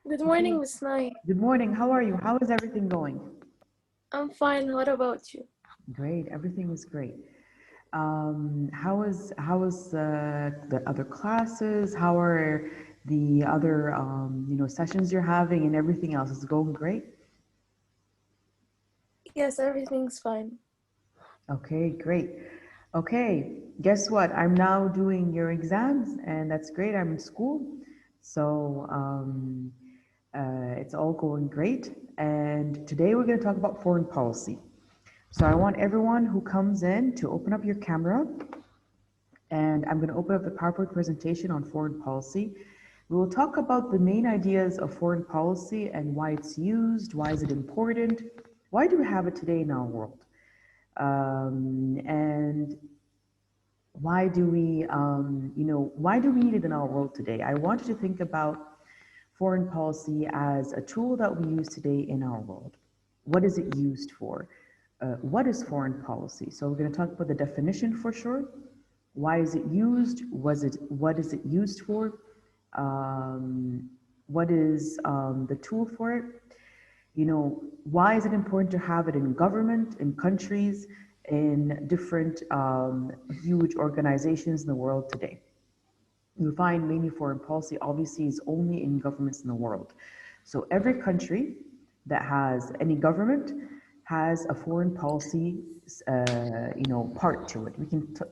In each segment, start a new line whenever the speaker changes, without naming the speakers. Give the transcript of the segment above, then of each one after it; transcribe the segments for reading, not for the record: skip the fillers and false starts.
Good
Okay,
morning, Miss Mai.
good morning. How are you? How is everything going?
I'm fine. What about you?
Great, everything is great. How is the other classes? How are the other sessions you're having and everything else? Is it going great?
Yes, everything's fine.
Okay, great. Okay, guess what? I'm now doing your exams, and that's great. I'm in school, so it's all going great. And today we're going to talk about foreign policy. So I want everyone who comes in to open up your camera, and I'm going to open up the PowerPoint presentation on foreign policy. We will talk about the main ideas of foreign policy and why it's used, why is it important, why do we have it today in our world, and why do we need it in our world today? I want you to think about foreign policy as a tool that we use today in our world. What is it used for? What is foreign policy? So we're going to talk about the definition for sure. Why is it used? What is it used for? What is the tool for it? Why is it important to have it in government, in countries, in different huge organizations in the world today? You find mainly foreign policy obviously is only in governments in the world. So every country that has any government has a foreign policy, part to it.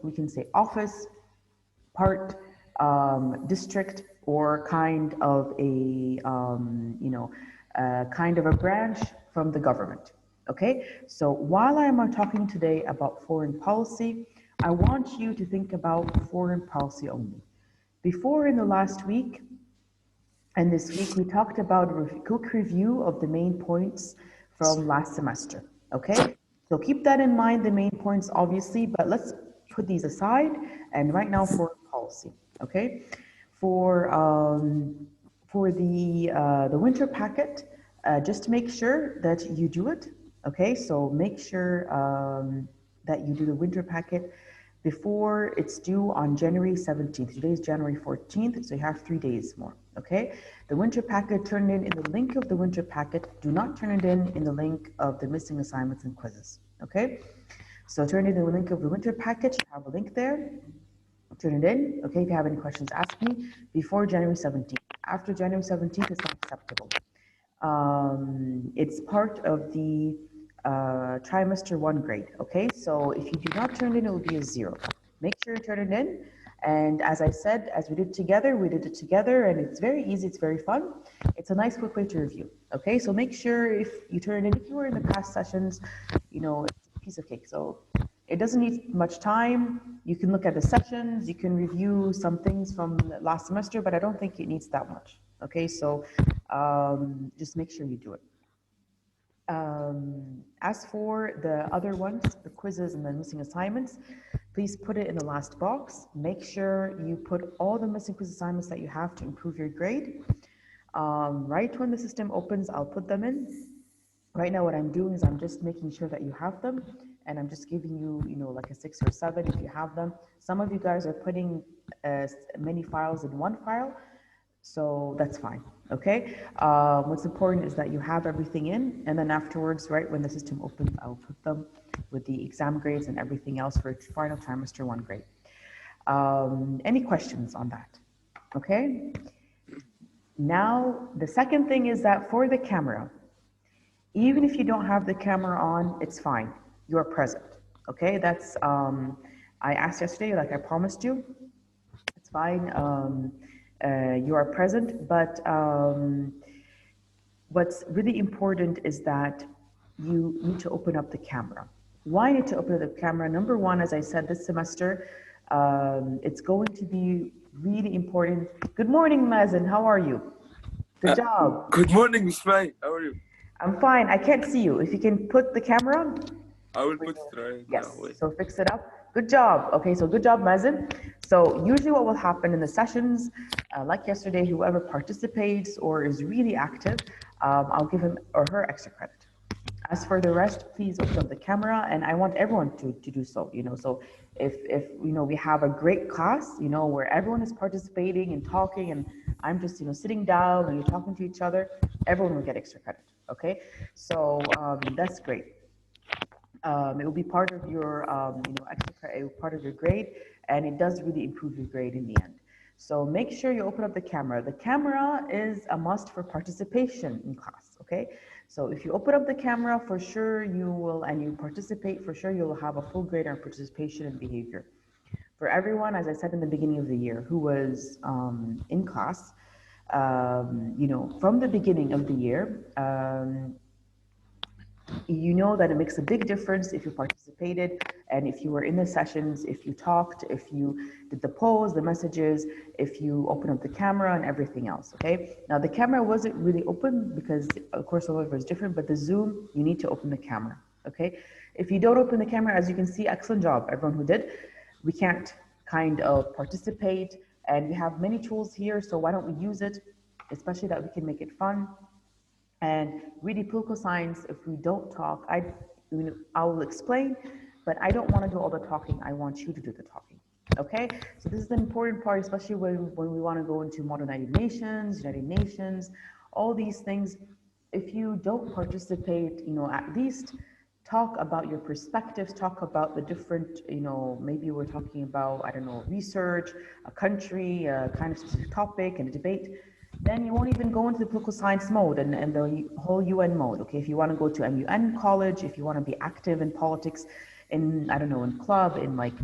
We can say office, part, district, or kind of a branch from the government. Okay, so while I am talking today about foreign policy, I want you to think about foreign policy only. Before, in the last week and this week, we talked about a quick review of the main points from last semester. Okay, so keep that in mind, the main points, obviously, but let's put these aside. And right now, foreign policy. Okay, for the winter packet, just make sure that you do it. Okay, so make sure that you do the winter packet before it's due on January 17th. Today is January 14th, so you have 3 days more, okay? The winter packet, turn in the link of the winter packet. Do not turn it in the link of the missing assignments and quizzes, okay? So turn in the link of the winter packet. You have a link there. Turn it in, okay? If you have any questions, ask me before January 17th. After January 17th, it's not acceptable. It's part of the trimester 1 grade, okay? So if you do not turn it in, it will be a 0. Make sure you turn it in. And as I said, as we did it together, and it's very easy, it's very fun. It's a nice quick way to review, okay? So make sure if you turn it in, if you were in the past sessions, it's a piece of cake. So it doesn't need much time. You can look at the sessions, you can review some things from last semester, but I don't think it needs that much, okay? So just make sure you do it. As for the other ones, the quizzes and the missing assignments, please put it in the last box. Make sure you put all the missing quiz assignments that you have to improve your grade. Right when the system opens, I'll put them in. Right now, what I'm doing is I'm just making sure that you have them, and I'm just giving you, like a 6 or 7 if you have them. Some of you guys are putting many files in one file, so that's fine, okay? What's important is that you have everything in, and then afterwards, right when the system opens, I'll put them with the exam grades and everything else for final trimester 1 grade. Any questions on that? Okay? Now, the second thing is that for the camera, even if you don't have the camera on, it's fine. You're present, okay? That's, I asked yesterday, like I promised you, it's fine. You are present, but what's really important is that you need to open up the camera. Why need to open up the camera? Number one, as I said, this semester, it's going to be really important. Good morning, Mazen. How are you? Good job.
Good morning, Miss May. How are you?
I'm fine. I can't see you. If you can put the camera on.
I will put it right
Yes,
now. Wait.
so fix it up. Good job. Okay, so good job, Mazen. So usually what will happen in the sessions, like yesterday, whoever participates or is really active, I'll give him or her extra credit. As for the rest, please open up the camera, and I want everyone to do so, so if we have a great class, where everyone is participating and talking and I'm just, sitting down and you're talking to each other, everyone will get extra credit. Okay, so that's great. It will be part of your, part of your grade, and it does really improve your grade in the end. So make sure you open up the camera. The camera is a must for participation in class, okay? So if you open up the camera, for sure you will, and you participate, for sure you'll have a full grade on participation and behavior. For everyone, as I said in the beginning of the year, who was in class, from the beginning of the year, you know that it makes a big difference if you participated and if you were in the sessions, if you talked, if you did the polls, the messages, if you open up the camera and everything else, okay? Now the camera wasn't really open because of course all of it was different, but the Zoom, you need to open the camera, okay? If you don't open the camera, as you can see, excellent job, everyone who did. We can't kind of participate, and we have many tools here, so why don't we use it, especially that we can make it fun. And really, political science, if we don't talk, I will explain, but I don't want to do all the talking. I want you to do the talking. Okay? So this is the important part, especially when we want to go into model United Nations, all these things. If you don't participate, at least talk about your perspectives, talk about the different, maybe we're talking about, I don't know, research, a country, a kind of specific topic and a debate. Then you won't even go into the political science mode and the whole UN mode, okay? If you want to go to MUN college, if you want to be active in politics, in, I don't know, in club, in like,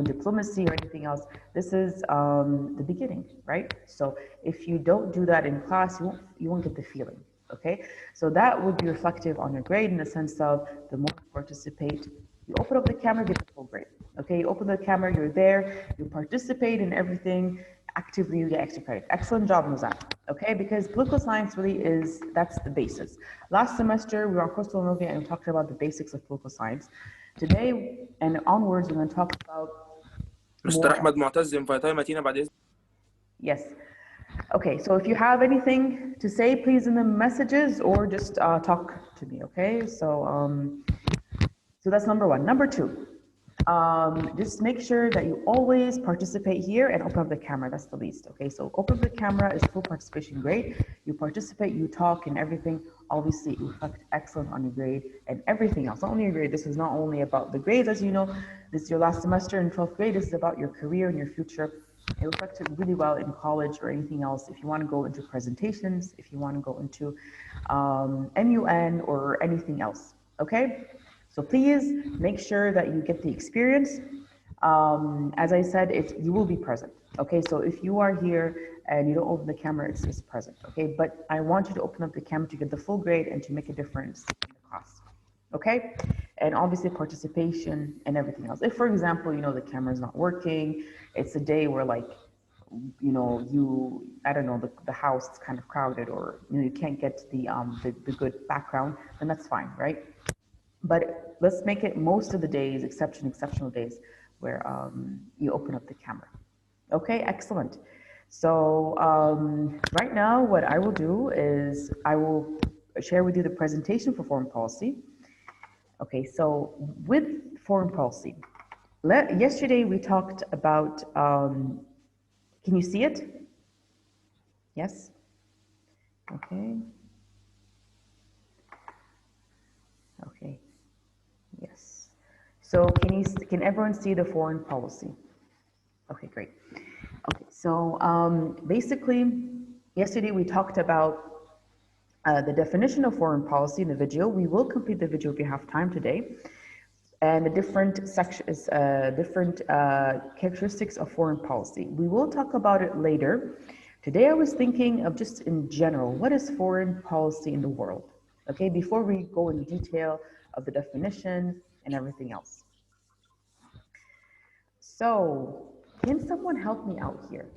diplomacy or anything else, this is the beginning, right? So if you don't do that in class, you won't get the feeling, okay? So that would be reflective on your grade in the sense of the more you participate, you open up the camera, get the full grade, okay? You open the camera, you're there, you participate in everything, actively you get extra credit. Excellent job, Muzan, okay? Because political science really is, that's the basis. Last semester, we were on coastal Novia and we talked about the basics of political science. Today and onwards, we're going to talk about
Mr. Ahmed Mu'taz, invite Matina بعد إذنك.
Yes. Okay, so if you have anything to say, please in the messages or just talk to me, okay? So that's number one. Number two, just make sure that you always participate here and open up the camera. That's the least, okay? So open up the camera is full participation grade. You participate, you talk and everything. Obviously, it reflects excellent on your grade and everything else. Not only your grade, this is not only about the grades, as you know, this is your last semester in 12th grade. This is about your career and your future. It reflects it really well in college or anything else. If you want to go into presentations, if you want to go into MUN or anything else, okay? So please make sure that you get the experience. As I said, you will be present, okay? So if you are here and you don't open the camera, it's just present, okay? But I want you to open up the camera to get the full grade and to make a difference in the class, okay? And obviously participation and everything else. If, for example, the camera's not working, it's a day where like, I don't know, the house is kind of crowded or, you can't get the good background, then that's fine, right? But let's make it most of the days, exceptional days, where you open up the camera. Okay, excellent. So right now, what I will do is I will share with you the presentation for foreign policy. Okay, so with foreign policy, yesterday we talked about, can you see it? Yes? Okay. Okay. Yes. So can everyone see the foreign policy? Okay, great. Okay, so basically, yesterday we talked about the definition of foreign policy in the video. We will complete the video if we have time today, and the different sections, characteristics of foreign policy. We will talk about it later. Today I was thinking of just in general, what is foreign policy in the world? Okay, before we go in detail of the definition and everything else. So, can someone help me out here?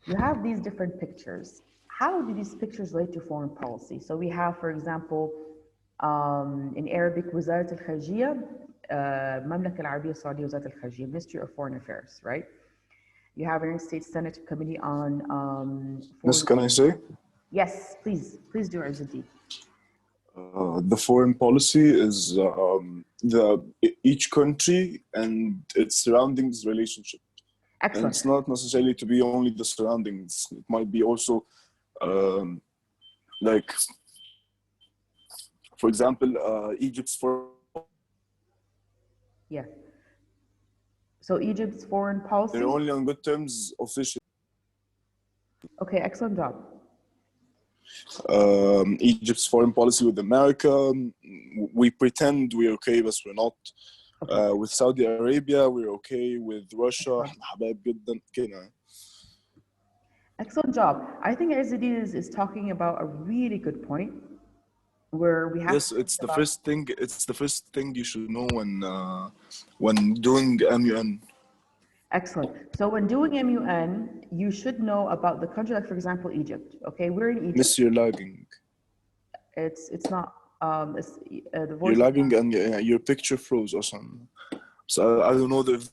You have these different pictures. How do these pictures relate to foreign policy? So we have, for example, in Arabic, وزارة الخارجية, المملكة العربية السعودية وزارة الخارجية, Ministry of Foreign Affairs, right? You have United States Senate Committee on
Miss, can I say?
Yes, please do, Izzuddin.
The foreign policy is each country and its surroundings relationship. And
Excellent.
it's not necessarily to be only the surroundings. It might be also, like, for example, Egypt's foreign.
Yeah. So Egypt's foreign policy.
They're only on good terms officially.
Okay, excellent job.
Egypt's foreign policy with America, we pretend we're okay, but we're not.
Okay.
With Saudi Arabia, we're okay. With Russia, إحنا حبايب جدا كده.
Excellent job. I think Aziz is talking about a really good point where we have
Yes,
to
it's
think
the
about,
first thing. It's the first thing you should know when doing MUN.
excellent. So when doing MUN, you should know about the country, like for example, Egypt. Okay, we're in Egypt.
Miss, you're lagging.
It's not the voice
You're
is
lagging and your picture froze or something. So I don't know if